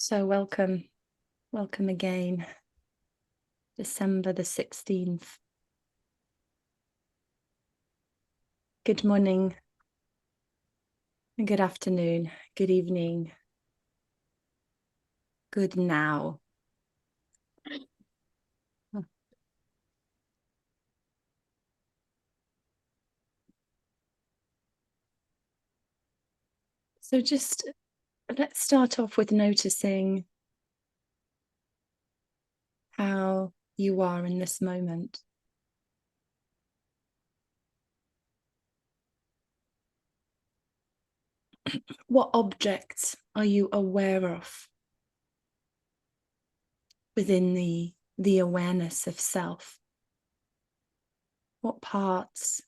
So welcome again, December the 16th. Good morning, and good afternoon, good evening, good now. So just let's start off with noticing how you are in this moment. What objects are you aware of within the awareness of self? What parts?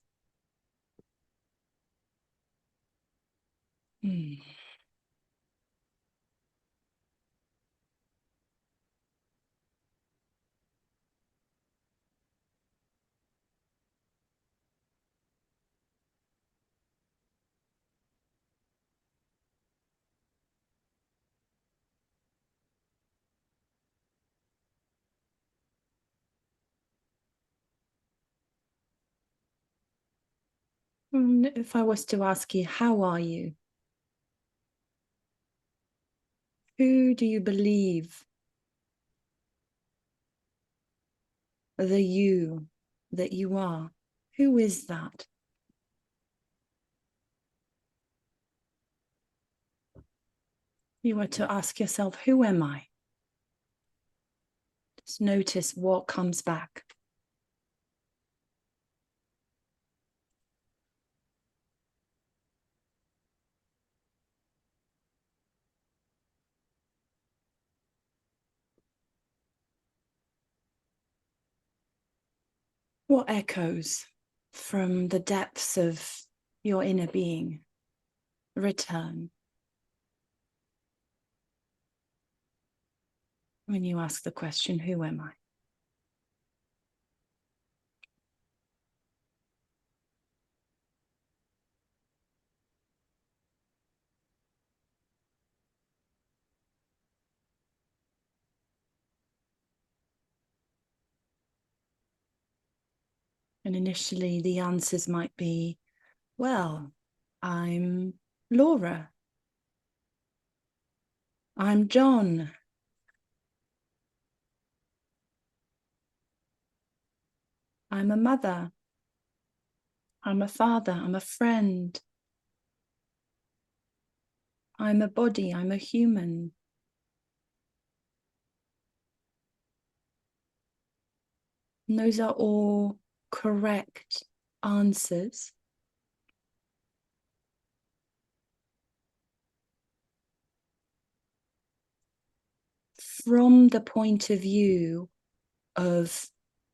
If I was to ask you, how are you? Who do you believe the you that you are? Who is that? You were to ask yourself, who am I? Just notice what comes back. What echoes from the depths of your inner being return when you ask the question, who am I? And initially the answers might be, well, I'm Laura. I'm John. I'm a mother. I'm a father. I'm a friend. I'm a body. I'm a human. And those are all correct answers. From the point of view of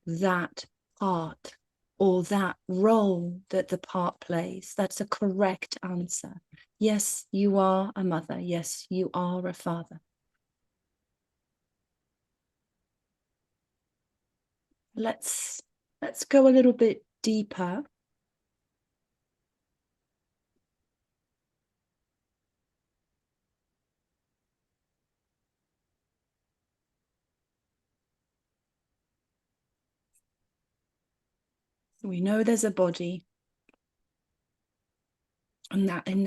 that part or that role that the part plays. That's a correct answer. Yes, you are a mother. Yes, you are a father. Let's go a little bit deeper. We know there's a body, and that in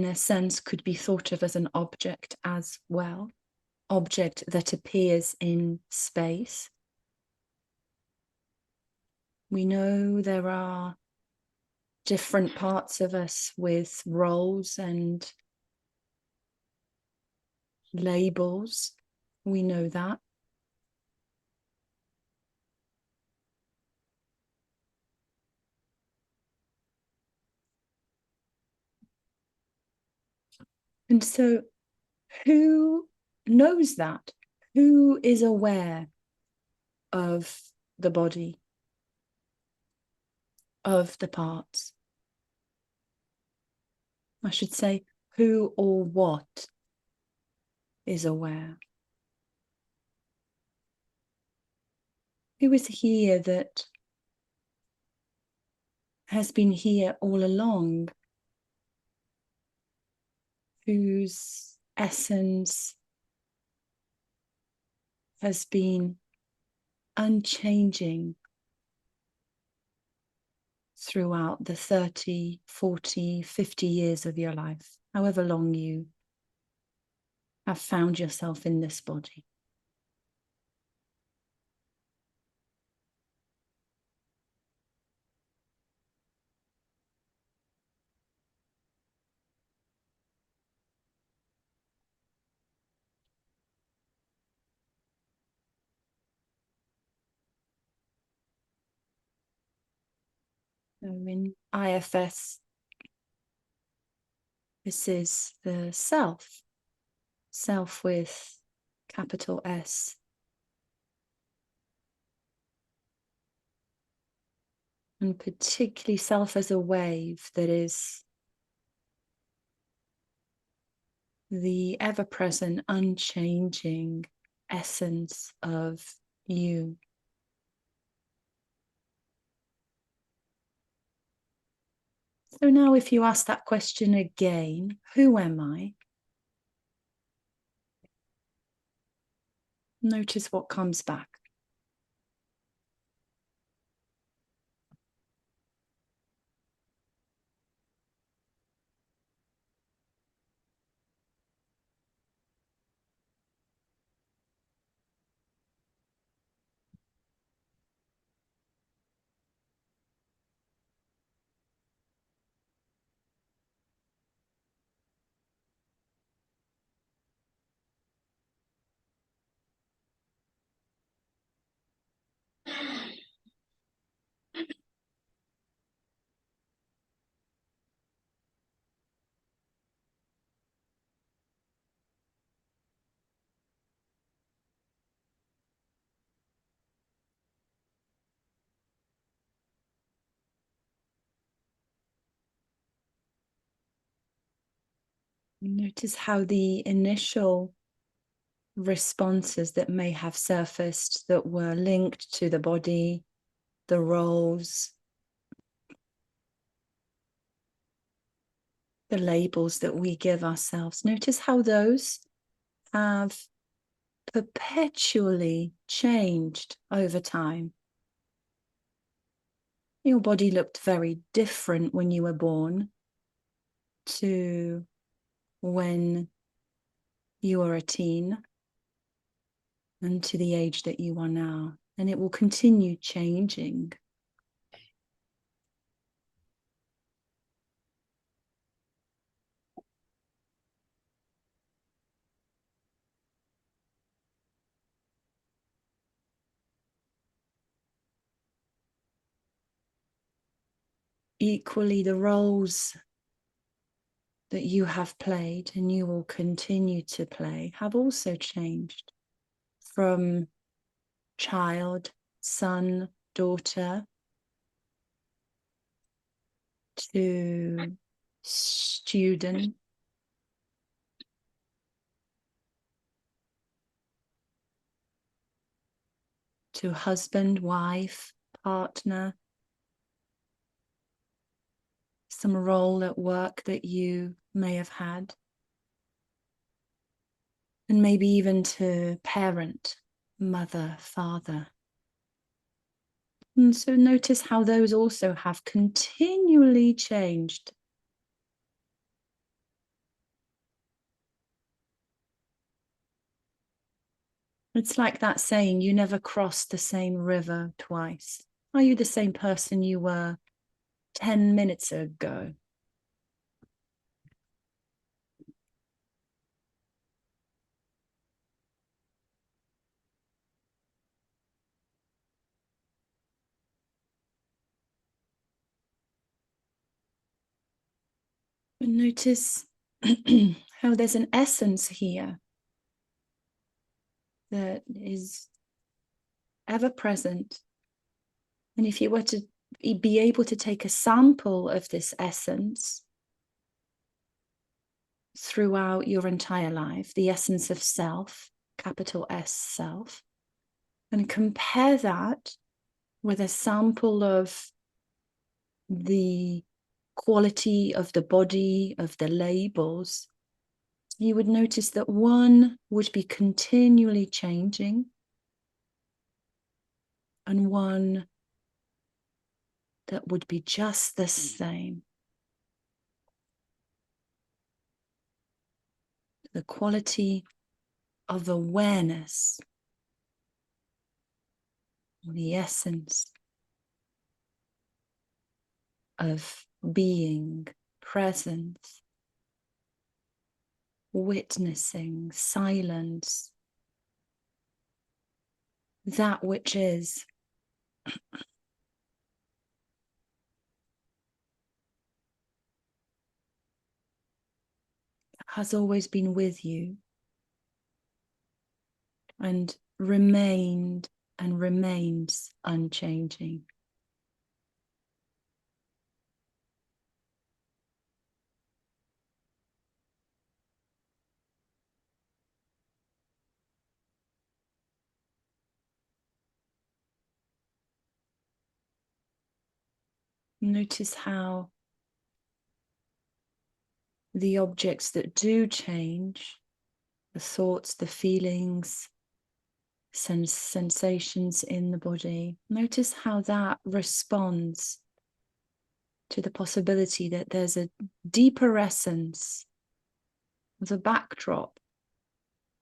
a sense could be thought of as an object as well, object that appears in space. We know there are different parts of us with roles and labels. We know that. And so who knows that? Who is aware of the body, of the parts? I should say, who or what is aware? Who is here that has been here all along? Whose essence has been unchanging throughout the 30, 40, 50 years of your life, however long you have found yourself in this body. So in IFS, this is the self, self with capital S. And particularly self as a wave that is the ever-present, unchanging essence of you. So now if you ask that question again, who am I? Notice what comes back. Notice how the initial responses that may have surfaced that were linked to the body, the roles, the labels that we give ourselves. Notice how those have perpetually changed over time. Your body looked very different when you were born to when you were a teen and to the age that you are now. And it will continue changing. Equally, the roles that you have played and you will continue to play have also changed, from child, son, daughter, to student, to husband, wife, partner, some role at work that you may have had, and maybe even to parent, mother, father. And so notice how those also have continually changed. It's like that saying, you never cross the same river twice. Are you the same person you were 10 minutes ago? And notice how there's an essence here that is ever present. And if you were to be able to take a sample of this essence throughout your entire life, the essence of self, capital S self, and compare that with a sample of the quality of the body, of the labels, you would notice that one would be continually changing and one that would be just the same. The quality of awareness, the essence of being, presence, witnessing, silence, that which is. Has always been with you and remained and remains unchanging. Notice how the objects that do change, the thoughts, the feelings, sensations in the body, notice how that responds to the possibility that there's a deeper essence, the backdrop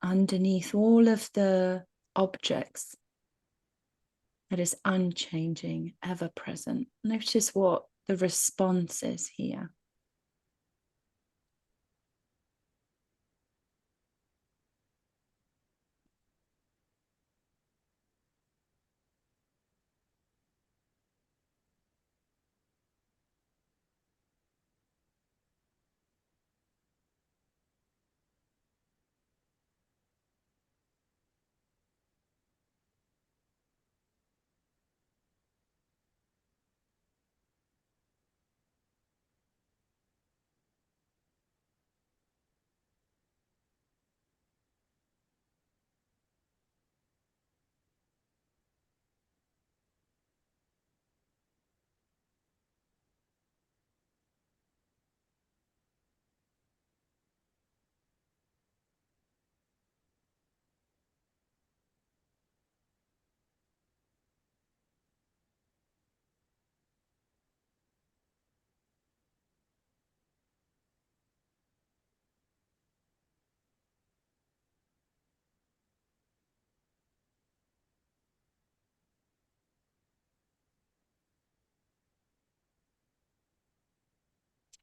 underneath all of the objects that is unchanging, ever present. Notice what the response is here.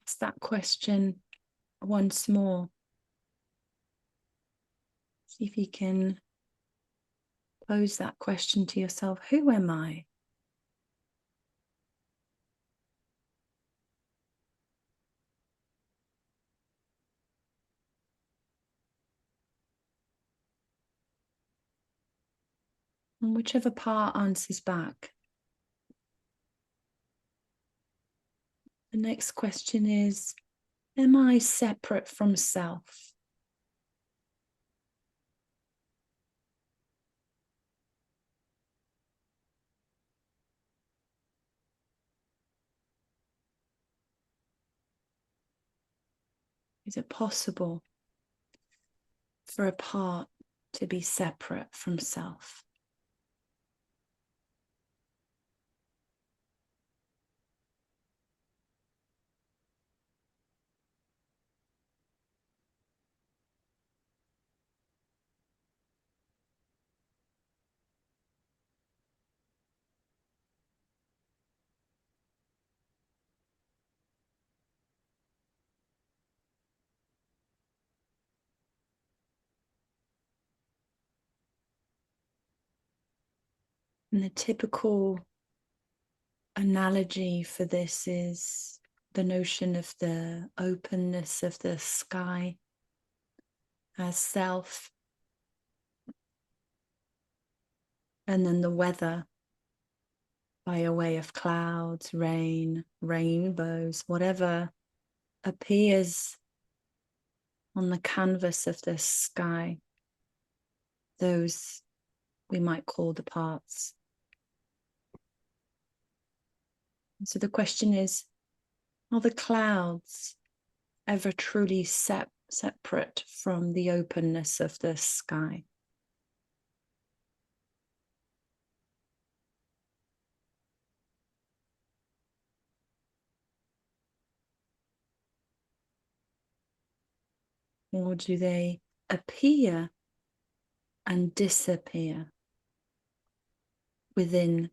Ask that question once more. See if you can pose that question to yourself. Who am I? And whichever part answers back. The next question is, am I separate from self? Is it possible for a part to be separate from self? And the typical analogy for this is the notion of the openness of the sky as self, and then the weather by a way of clouds, rain, rainbows, whatever appears on the canvas of the sky. Those we might call the parts. So the question is, are the clouds ever truly separate from the openness of the sky? Or do they appear and disappear within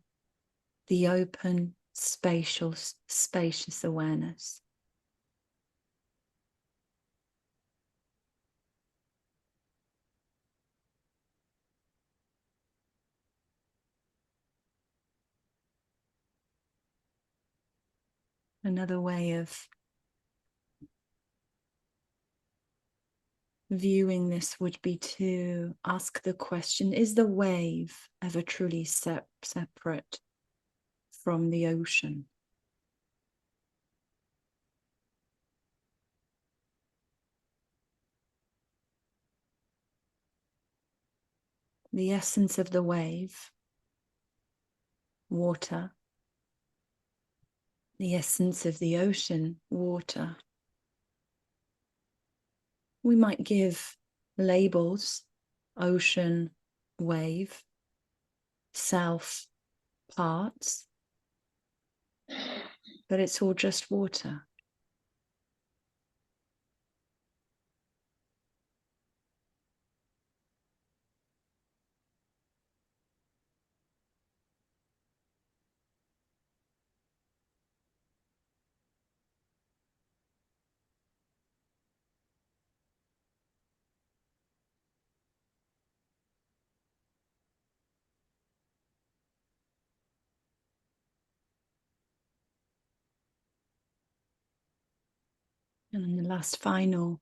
the open, spacious awareness? Another way of viewing this would be to ask the question, is the wave ever truly separate from the ocean? The essence of the wave, water. The essence of the ocean, water. We might give labels, ocean, wave, self, parts, but it's all just water. And then the last final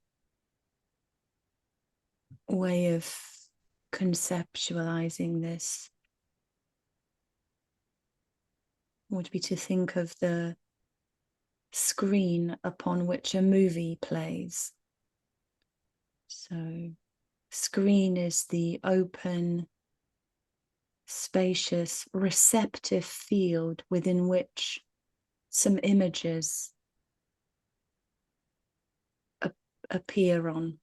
way of conceptualizing this would be to think of the screen upon which a movie plays. So, screen is the open, spacious, receptive field within which some images appear on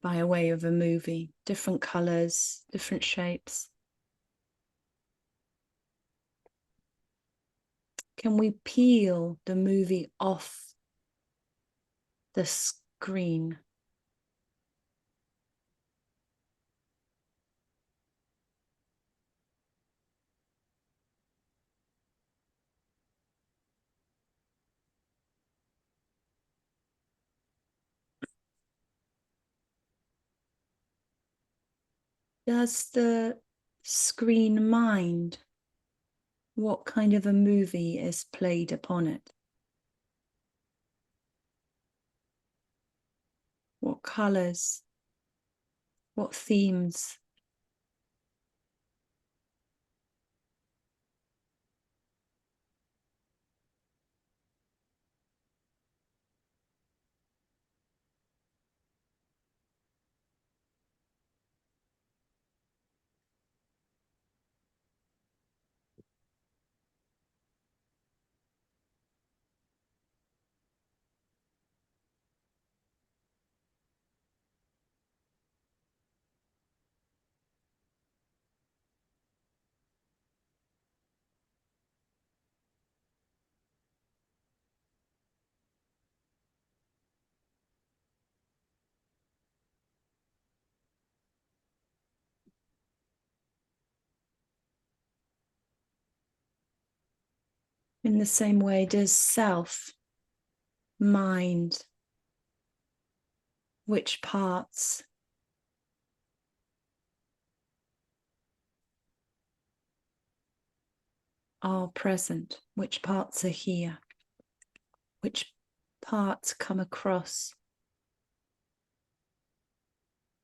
by way of a movie, different colors, different shapes. Can we peel the movie off the screen? Does the screen mind what kind of a movie is played upon it? What colors? What themes? In the same way, does self mind which parts are present, which parts are here, which parts come across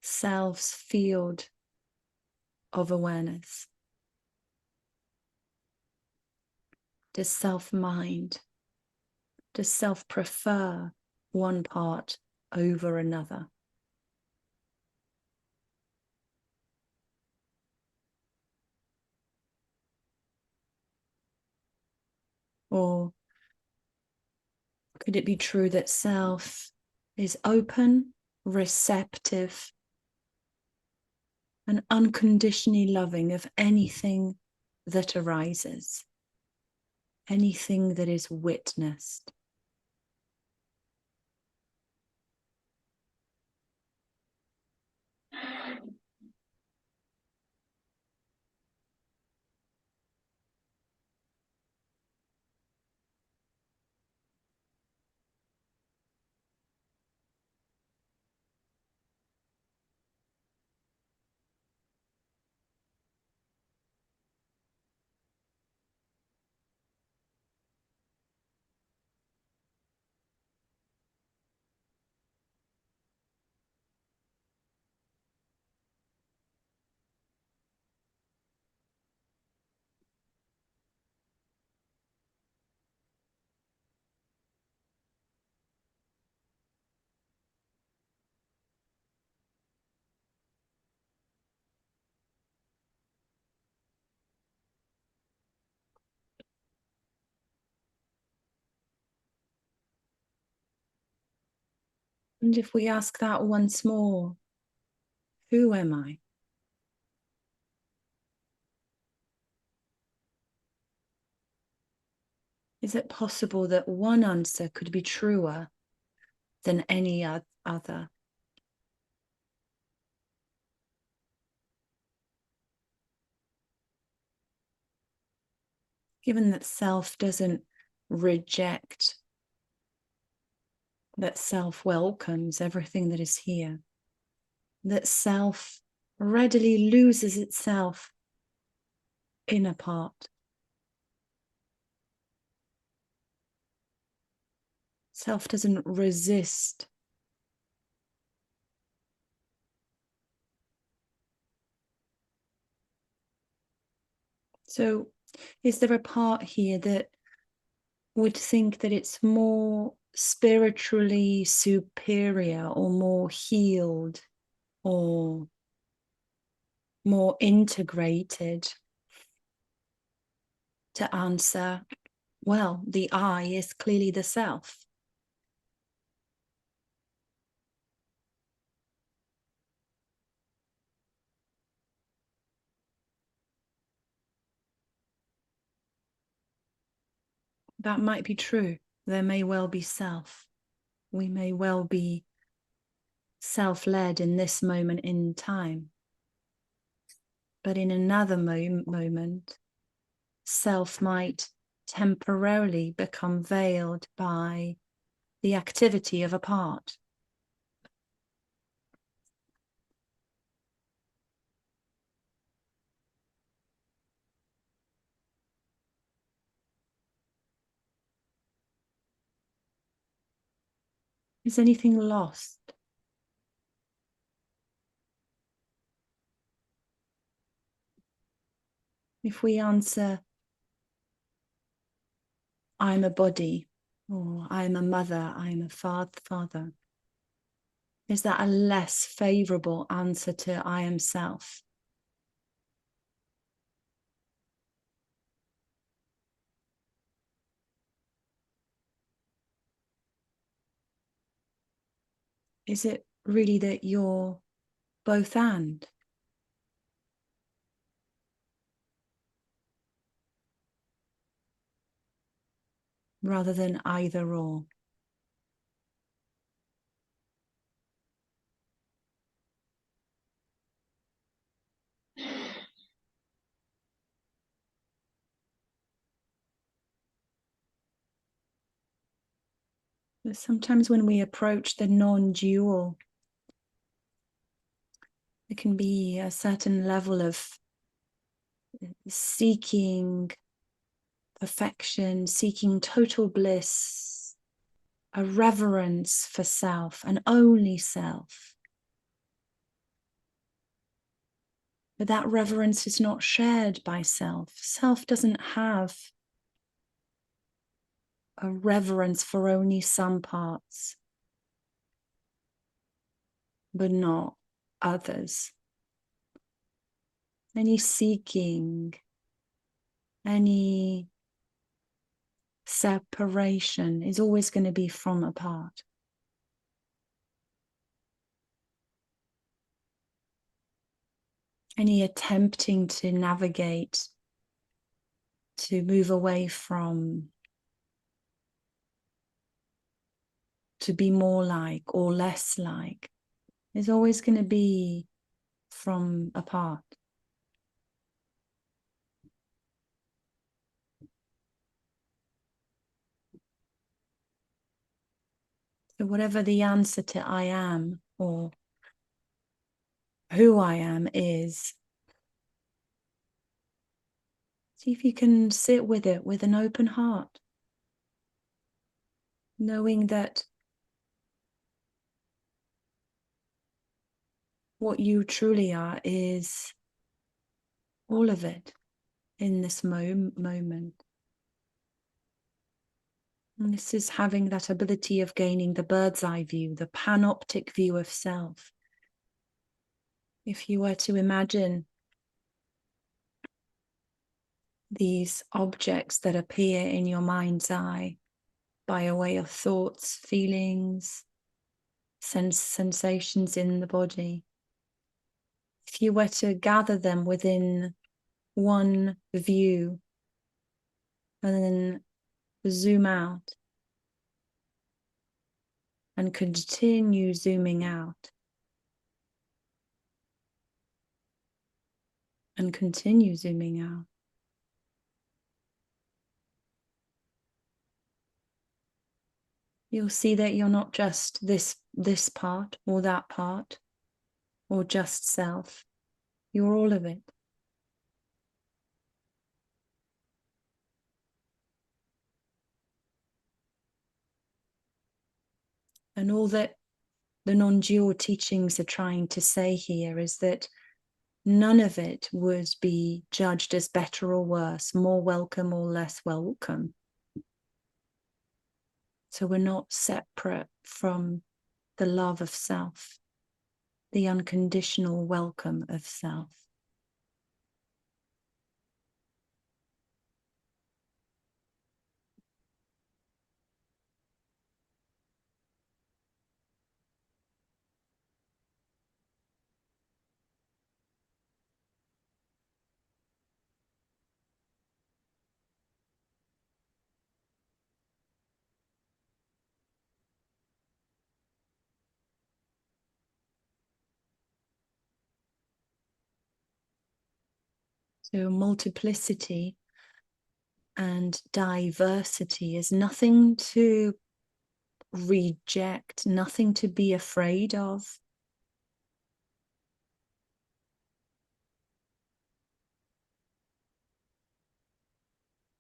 self's field of awareness? Does self mind? Does self prefer one part over another? Or could it be true that self is open, receptive, and unconditionally loving of anything that arises, anything that is witnessed? And if we ask that once more, who am I? Is it possible that one answer could be truer than any other? Given that self doesn't reject, that self welcomes everything that is here, that self readily loses itself in a part. Self doesn't resist. So is there a part here that would think that it's more spiritually superior or more healed or more integrated to answer, well, the I is clearly the self? That might be true. There may well be self. We may well be self-led in this moment in time. But in another moment, self might temporarily become veiled by the activity of a part. Is anything lost? If we answer, I'm a body, or I'm a mother, I'm a father, is that a less favorable answer to I am self? Is it really that you're both and? Rather than either or? But sometimes when we approach the non-dual, there can be a certain level of seeking perfection, seeking total bliss, a reverence for self and only self. But that reverence is not shared by self. Self doesn't have a reverence for only some parts, but not others. Any seeking, any separation is always going to be from a part. Any attempting to navigate, to move away from, to be more like or less like, is always going to be from a part. So whatever the answer to I am or who I am is, see if you can sit with it with an open heart, knowing that what you truly are is all of it in this moment. And this is having that ability of gaining the bird's eye view, the panoptic view of self. If you were to imagine these objects that appear in your mind's eye by a way of thoughts, feelings, sensations in the body. If you were to gather them within one view and then zoom out and continue zooming out and continue zooming out, you'll see that you're not just this part or that part or just self. You're all of it. And all that the non-dual teachings are trying to say here is that none of it would be judged as better or worse, more welcome or less welcome. So we're not separate from the love of self, the unconditional welcome of self. So multiplicity and diversity is nothing to reject, nothing to be afraid of.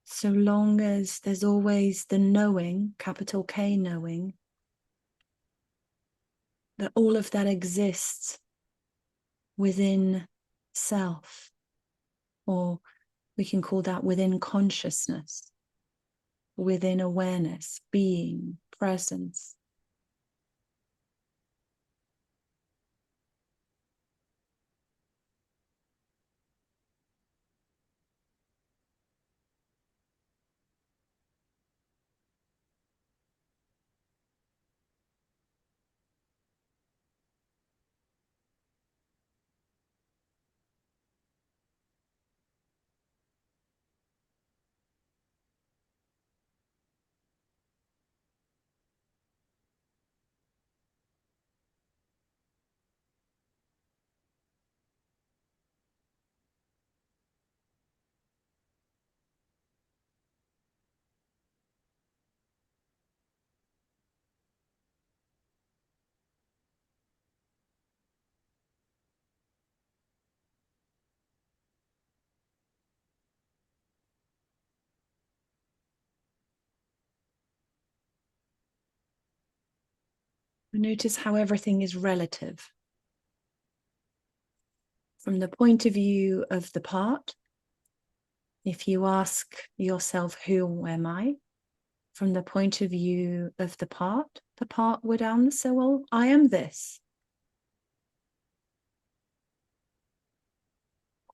So long as there's always the knowing, capital K knowing, that all of that exists within self, or we can call that within consciousness, within awareness, being, presence. Notice how everything is relative. From the point of view of the part, if you ask yourself, who am I? From the point of view of the part would answer, well, I am this.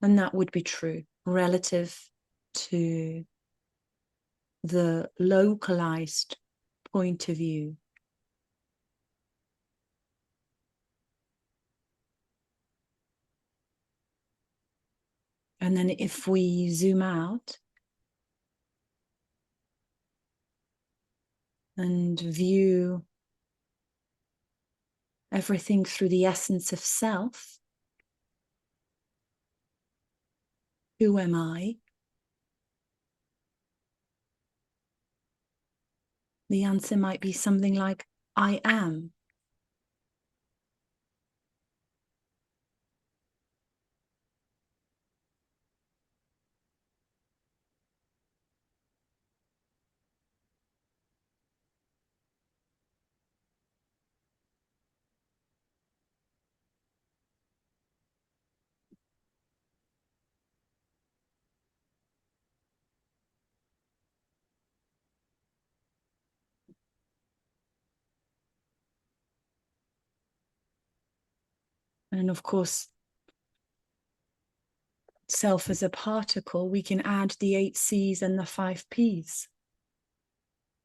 And that would be true relative to the localized point of view. And then if we zoom out and view everything through the essence of self, who am I? The answer might be something like, I am. And of course, self as a particle, we can add the 8 C's and the 5 P's.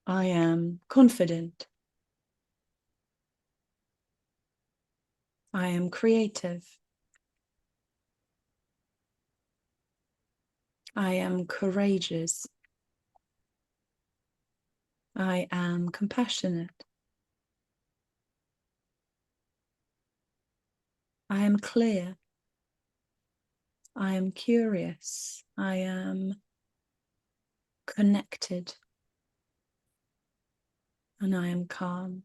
I am confident. I am creative. I am courageous. I am compassionate. I am clear. I am curious. I am connected. And I am calm.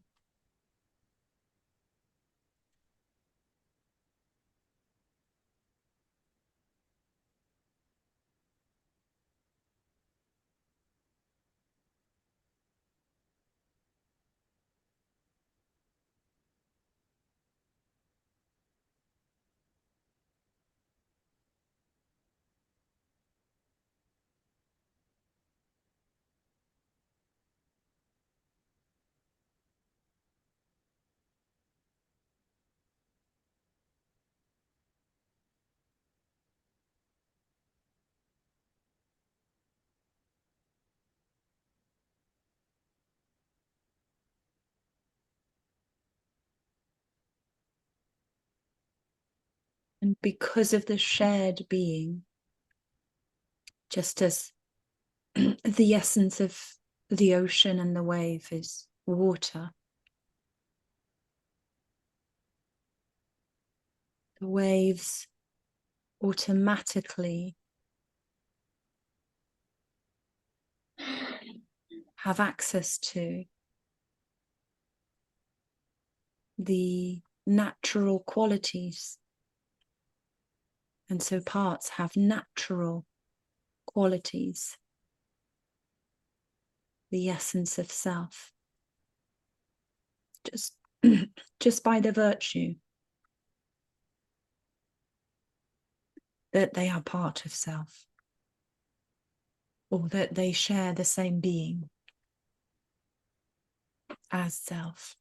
And because of the shared being, just as the essence of the ocean and the wave is water, the waves automatically have access to the natural qualities. And so parts have natural qualities, the essence of self, just, just by the virtue that they are part of self, or that they share the same being as self.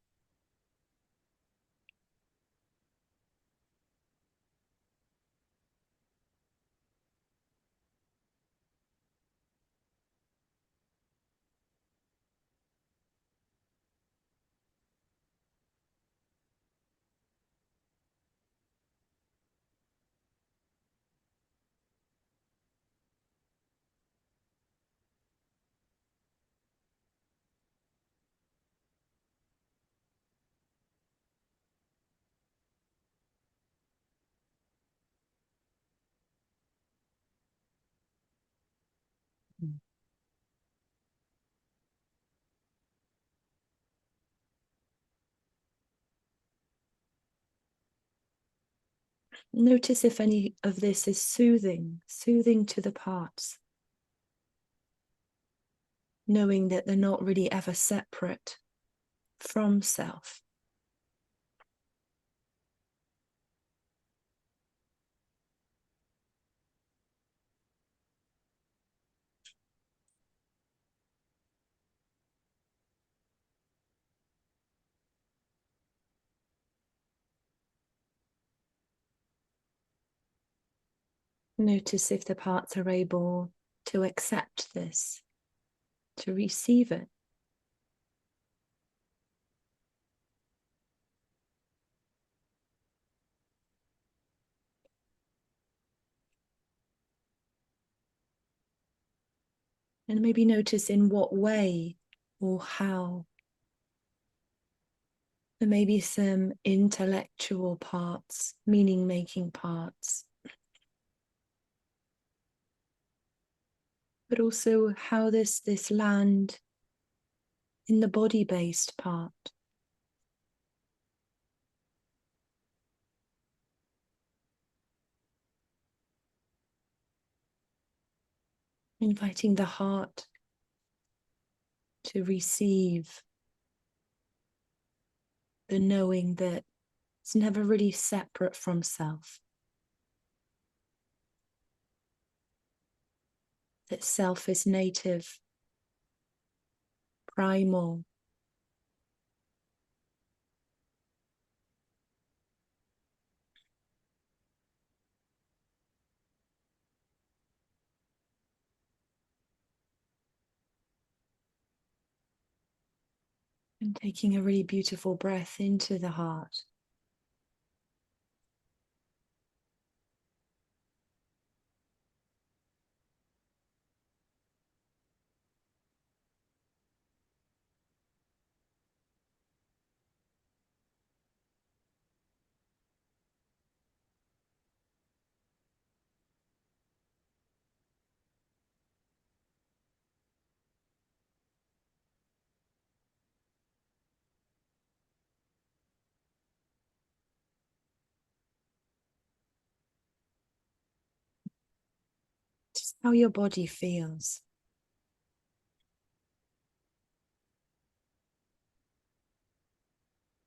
Notice if any of this is soothing to the parts, knowing that they're not really ever separate from self. Notice if the parts are able to accept this, to receive it. And maybe notice in what way or how. There may be some intellectual parts, meaning-making parts, but also how this land in the body-based part. Inviting the heart to receive the knowing that it's never really separate from self. That self is native, primal, and taking a really beautiful breath into the heart. Notice how your body feels.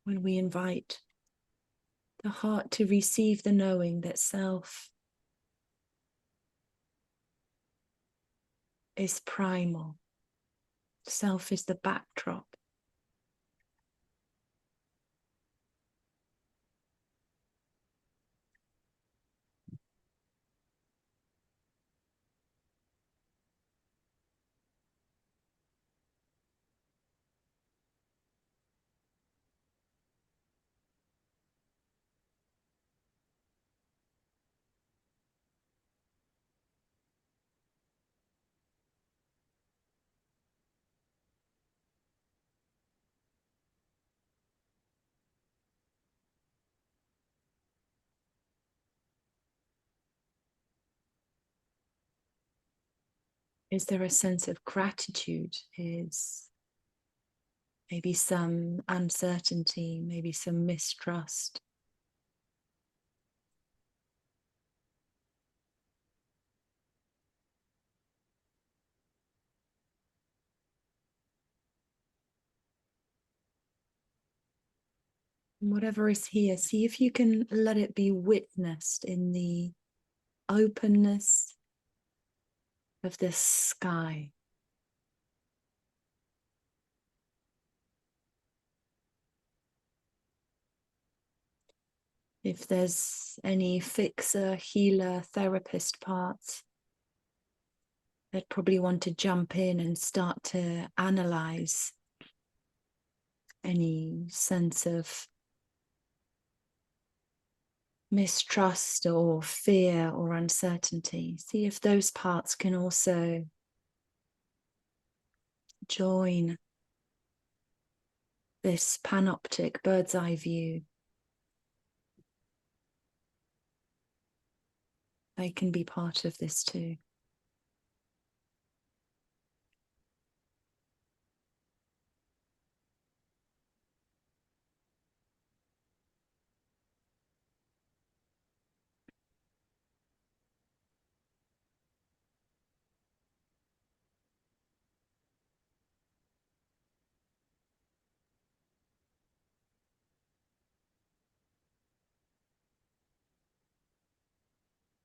When we invite the heart to receive the knowing that self is primal, self is the backdrop. Is there a sense of gratitude? Is maybe some uncertainty, maybe some mistrust? Whatever is here, see if you can let it be witnessed in the openness of this sky. If there's any fixer, healer, therapist parts, they'd probably want to jump in and start to analyze any sense of mistrust or fear or uncertainty. See if those parts can also join this panoptic bird's eye view. They can be part of this too.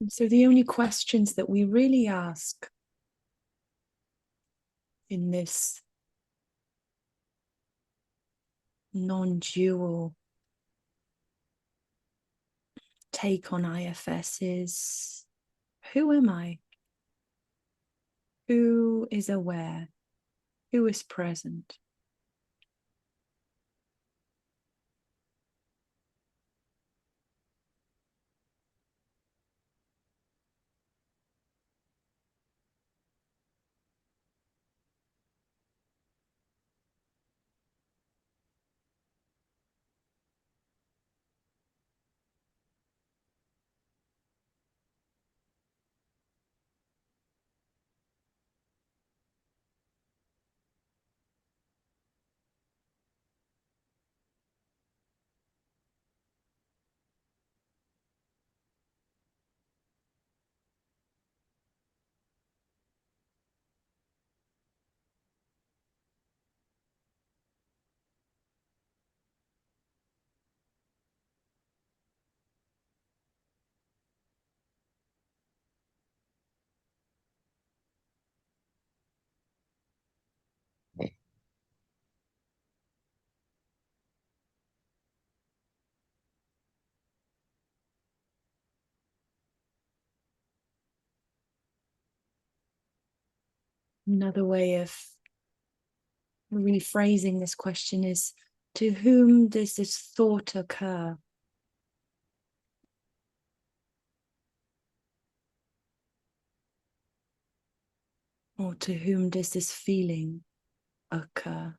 And so the only questions that we really ask in this non-dual take on IFS is, who am I? Who is aware? Who is present? Another way of rephrasing this question is, to whom does this thought occur? Or to whom does this feeling occur?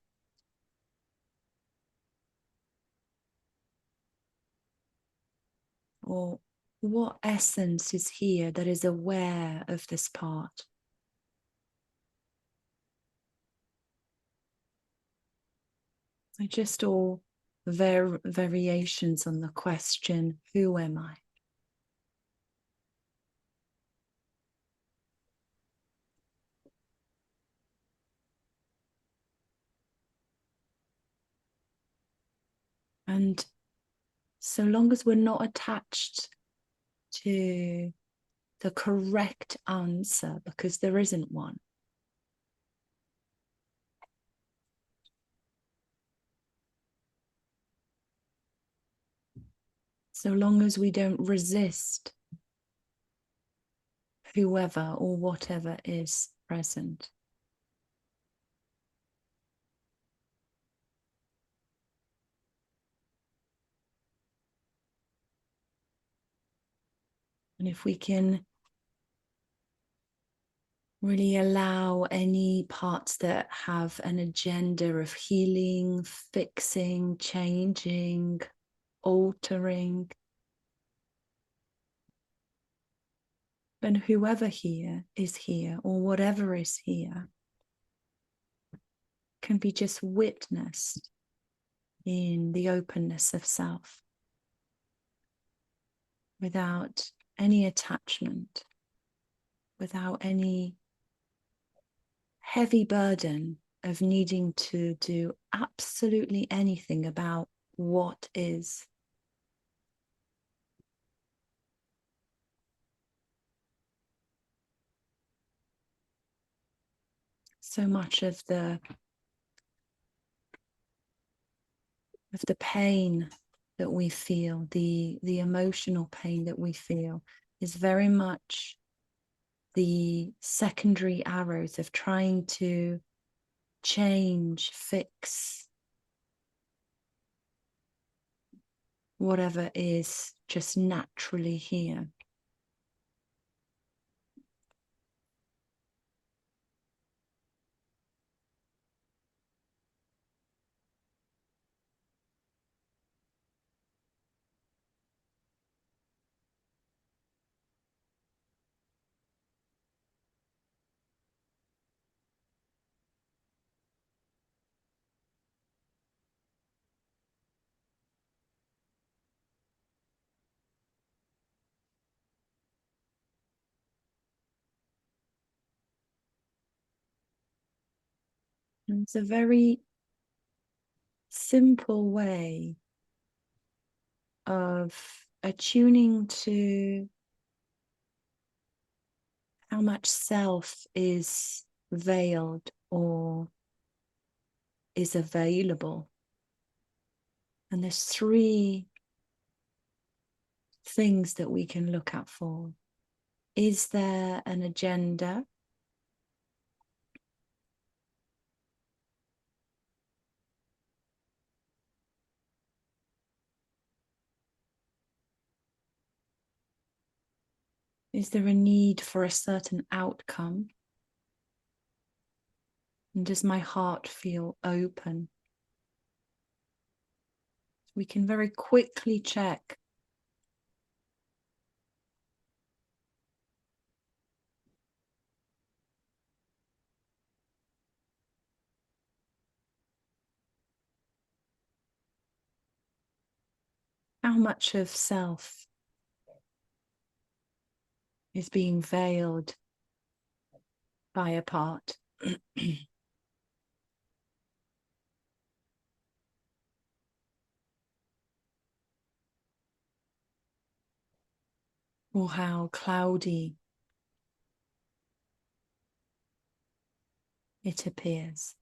Or what essence is here that is aware of this part? So just all variations on the question, who am I? And so long as we're not attached to the correct answer, because there isn't one, so long as we don't resist whoever or whatever is present. And if we can really allow any parts that have an agenda of healing, fixing, changing, altering, then whoever here is here, or whatever is here, can be just witnessed in the openness of self without any attachment, without any heavy burden of needing to do absolutely anything about what is. So much of the pain that we feel, the emotional pain that we feel, is very much the secondary arrows of trying to change, fix whatever is just naturally here. And it's a very simple way of attuning to how much self is veiled or is available. And there's three things that we can look out for. Is there an agenda? Is there a need for a certain outcome? And does my heart feel open? We can very quickly check how much of self is being veiled by a part. Or how cloudy it appears.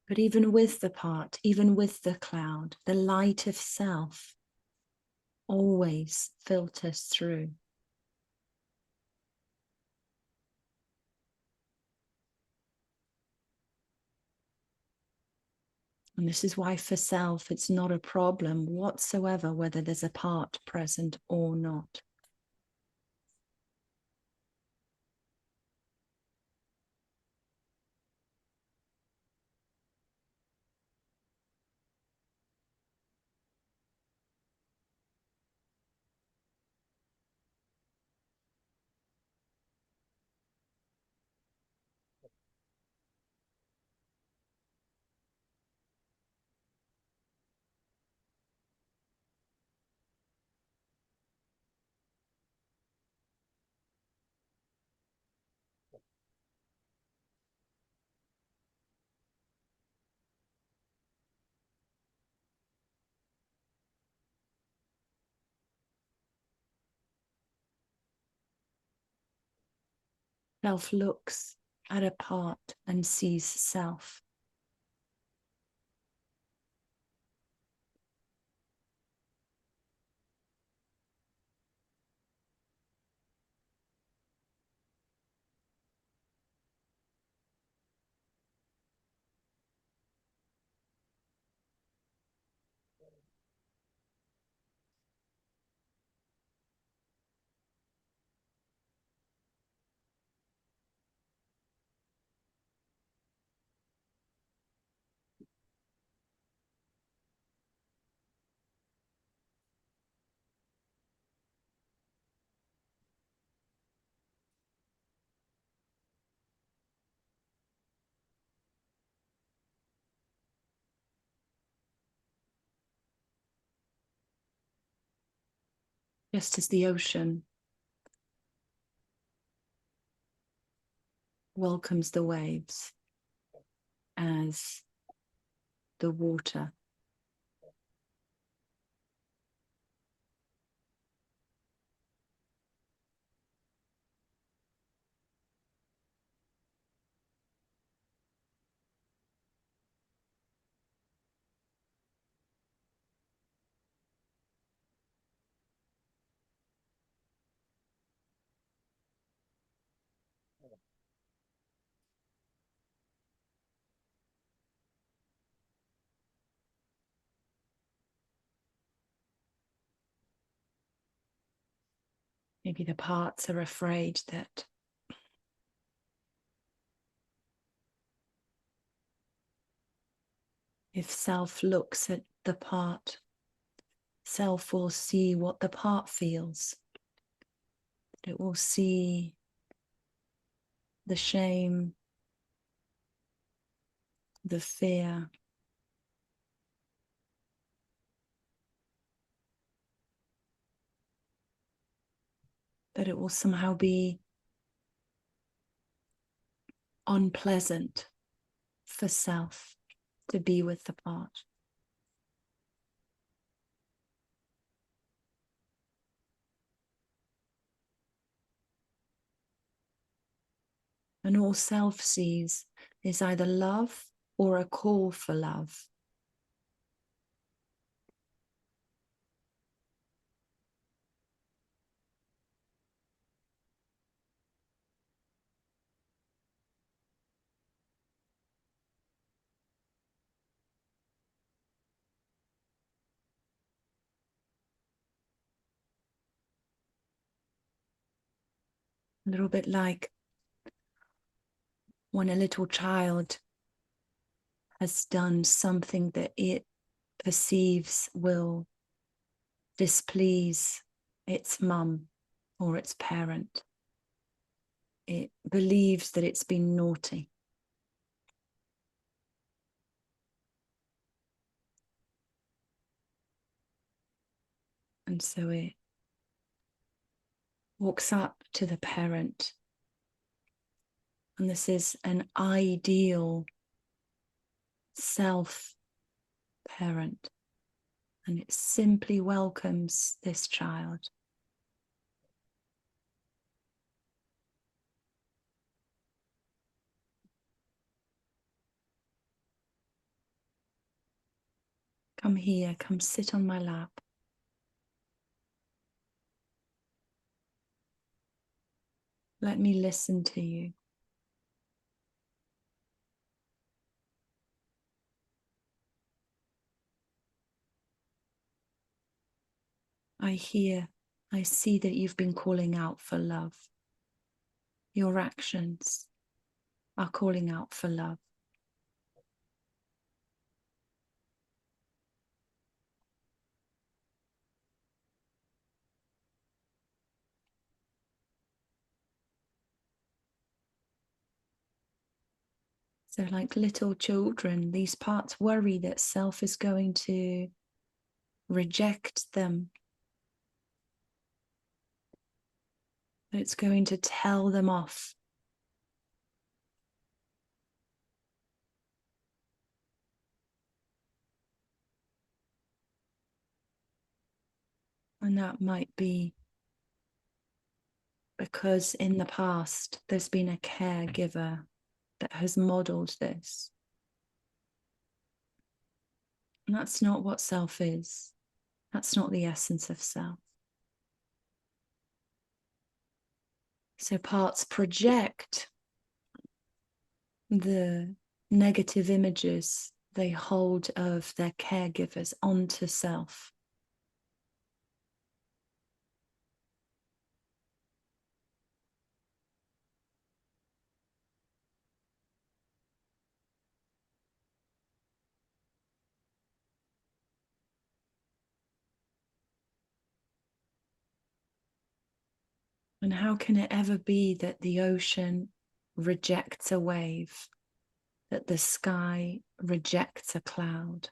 But even with the part, even with the cloud, the light of self always filters through. And this is why for self, it's not a problem whatsoever whether there's a part present or not. Self looks at a part and sees self. Just as the ocean welcomes the waves as the water maybe the parts are afraid that if self looks at the part, self will see what the part feels. It will see the shame, the fear, that it will somehow be unpleasant for self to be with the part. And all self sees is either love or a call for love. A little bit like when a little child has done something that it perceives will displease its mum or its parent. It believes that it's been naughty. And so it walks up to the parent. And this is an ideal self parent. And it simply welcomes this child. Come here, come sit on my lap. Let me listen to you. I hear, I see that you've been calling out for love. Your actions are calling out for love. So like little children, these parts worry that self is going to reject them. That it's going to tell them off. And that might be because in the past there's been a caregiver that has modeled this. And that's not what self is. That's not the essence of self. So parts project the negative images they hold of their caregivers onto self. And how can it ever be that the ocean rejects a wave, that the sky rejects a cloud,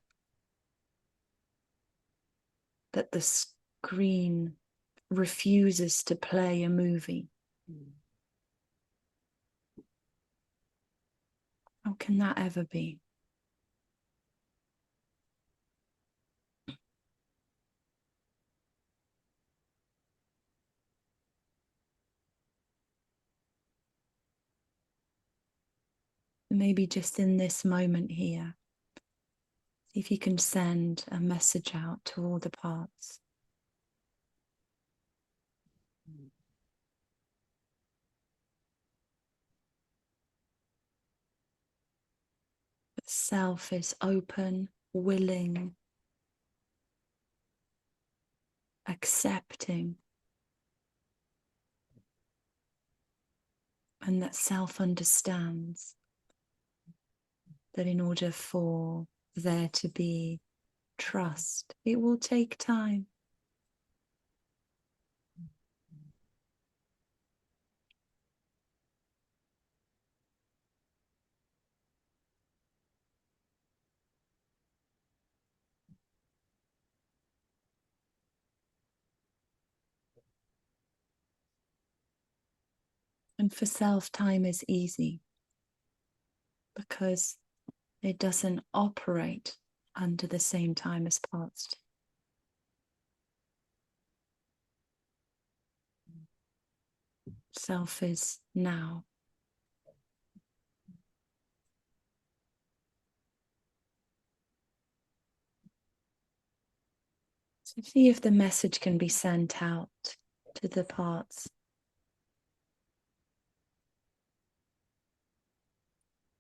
that the screen refuses to play a movie? How can that ever be? Maybe just in this moment here, if you can send a message out to all the parts. That self is open, willing, accepting, and that self understands that in order for there to be trust, it will take time. And for self, time is easy because it doesn't operate under the same time as parts. Self is now. So see if the message can be sent out to the parts.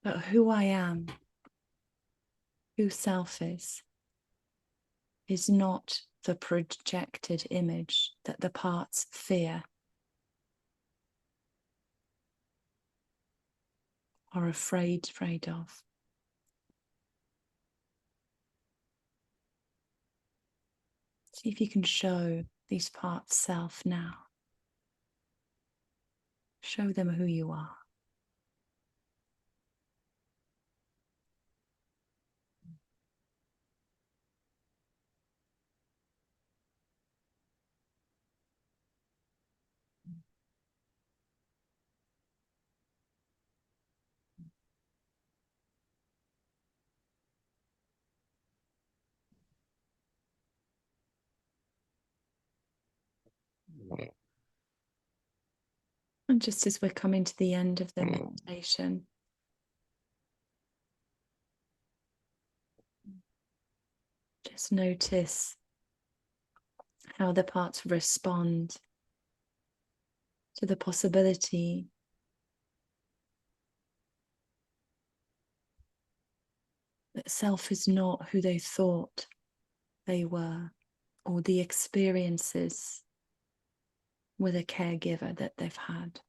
But who I am, who self is not the projected image that the parts fear, are afraid of. See if you can show these parts self now. Show them who you are. And just as we're coming to the end of the meditation, just notice how the parts respond to the possibility that self is not who they thought they were, or the experiences with a caregiver that they've had.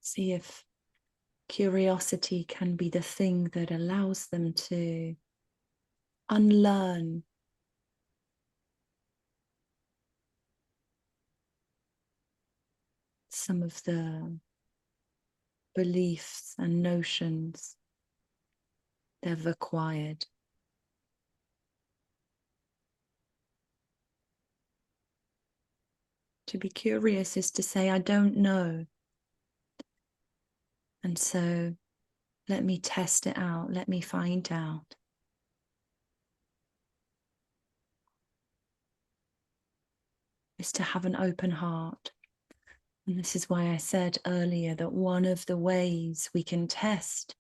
See if curiosity can be the thing that allows them to unlearn some of the beliefs and notions they've acquired. To be curious is to say, I don't know. And so let me test it out. Let me find out. is to have an open heart. And this is why I said earlier that one of the ways we can test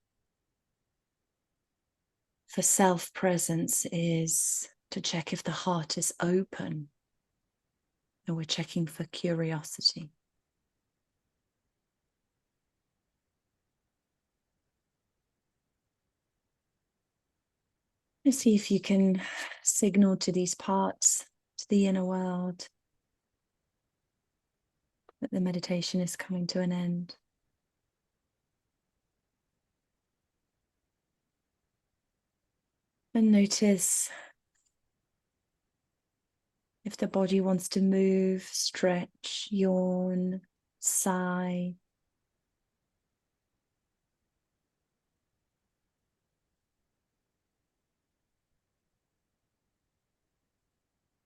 for self-presence is to check if the heart is open, and we're checking for curiosity. And see if you can signal to these parts, to the inner world, that the meditation is coming to an end. And notice if the body wants to move, stretch, yawn, sigh.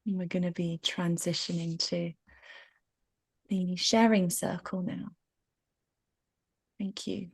And we're going to be transitioning to the sharing circle now. Thank you.